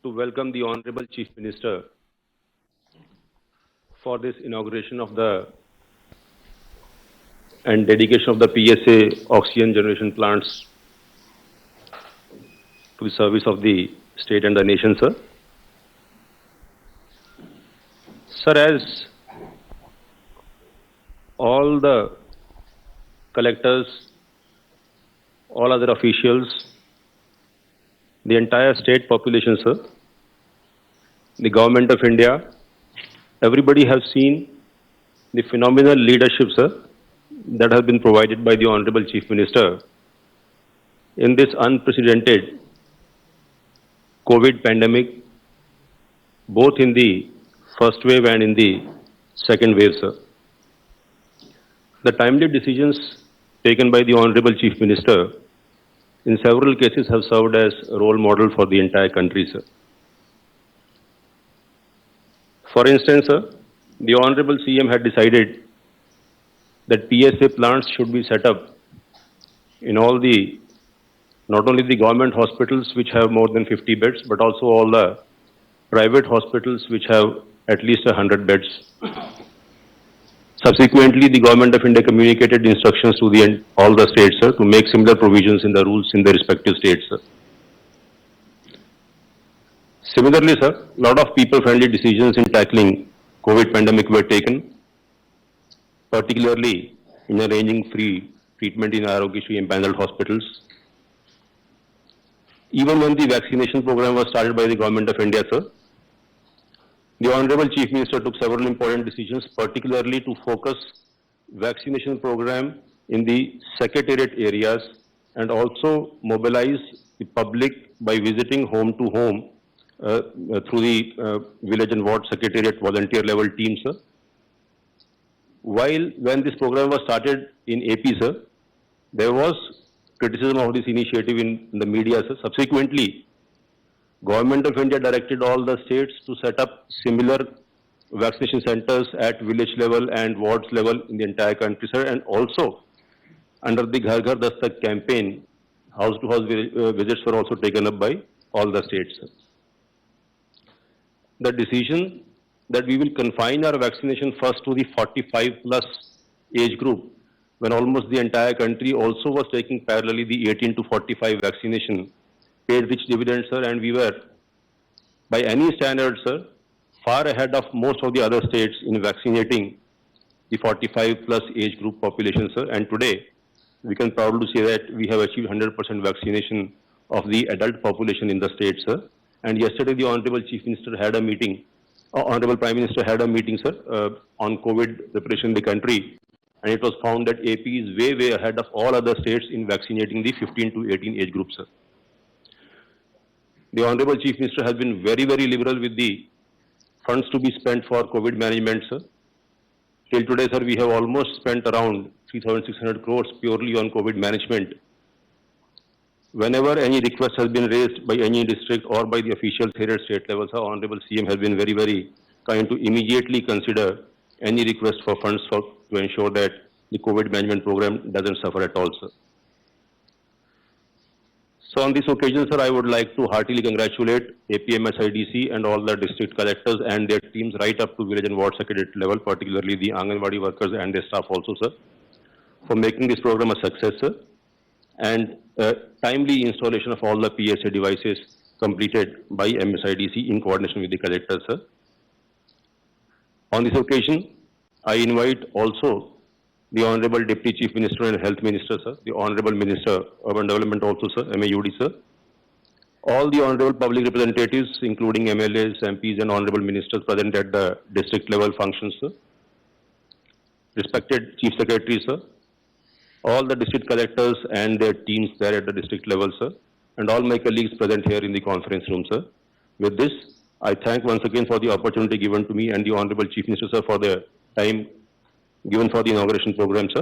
to welcome the Honorable Chief Minister for this inauguration of the and dedication of the PSA oxygen generation plants to the service of the state and the nation, sir. Sir, as all the collectors, all other officials, the entire state population, sir, the government of India, everybody has seen the phenomenal leadership, sir, that has been provided by the Honorable Chief Minister in this unprecedented COVID pandemic, both in the first wave and in the second wave, sir. The timely decisions taken by the Honorable Chief Minister in several cases have served as a role model for the entire country, sir. For instance, sir, the Honorable CM had decided that PSA plants should be set up in all the, not only the government hospitals which have more than 50 beds, but also all the private hospitals which have at least 100 beds. Subsequently, the Government of India communicated instructions to all the states, sir, to make similar provisions in the rules in their respective states, sir. Similarly, sir, a lot of people-friendly decisions in tackling COVID pandemic were taken, particularly in arranging free treatment in Arogyasri empaneled hospitals. Even when the vaccination program was started by the Government of India, sir, the Honorable Chief Minister took several important decisions, particularly to focus vaccination program in the secretariat areas and also mobilize the public by visiting home to home through the village and ward secretariat volunteer level teams, sir. While when this program was started in AP, sir, there was criticism of this initiative in the media, sir. Subsequently, Government of India directed all the states to set up similar vaccination centers at village level and wards level in the entire country, sir, and also under the Ghar Ghar Dastak campaign, house-to-house visits were also taken up by all the states, sir. The decision that we will confine our vaccination first to the 45 plus age group, when almost the entire country also was taking parallelly the 18 to 45 vaccination, paid rich dividends, sir, and we were, by any standard, sir, far ahead of most of the other states in vaccinating the 45 plus age group population, sir. And today, we can proudly say that we have achieved 100% vaccination of the adult population in the state, sir. And yesterday, the Honorable Chief Minister had a meeting, Honorable Prime Minister had a meeting, sir, on COVID preparation in the country. And it was found that AP is way, way ahead of all other states in vaccinating the 15 to 18 age group, sir. The Honorable Chief Minister has been very, very liberal with the funds to be spent for COVID management, sir. Till today, sir, we have almost spent around 3,600 crores purely on COVID management. Whenever any request has been raised by any district or by the officials here at state level, sir, Honorable CM has been very, very kind to immediately consider any request for funds to ensure that the COVID management program doesn't suffer at all, sir. So on this occasion, sir, I would like to heartily congratulate APMSIDC and all the district collectors and their teams right up to village and ward secretariat level, particularly the Anganwadi workers and their staff also, sir, for making this program a success, sir, and timely installation of all the PSA devices completed by MSIDC in coordination with the collectors, sir. On this occasion, I invite also the Honorable Deputy Chief Minister and Health Minister, sir, the Honorable Minister, Urban Development also, sir, MAUD, sir, all the Honorable Public Representatives, including MLAs, MPs, and Honorable Ministers present at the district level functions, sir, respected Chief Secretary, sir, all the district collectors and their teams there at the district level, sir, and all my colleagues present here in the conference room, sir. With this, I thank once again for the opportunity given to me and the Honorable Chief Minister, sir, for the time given for the inauguration program, sir.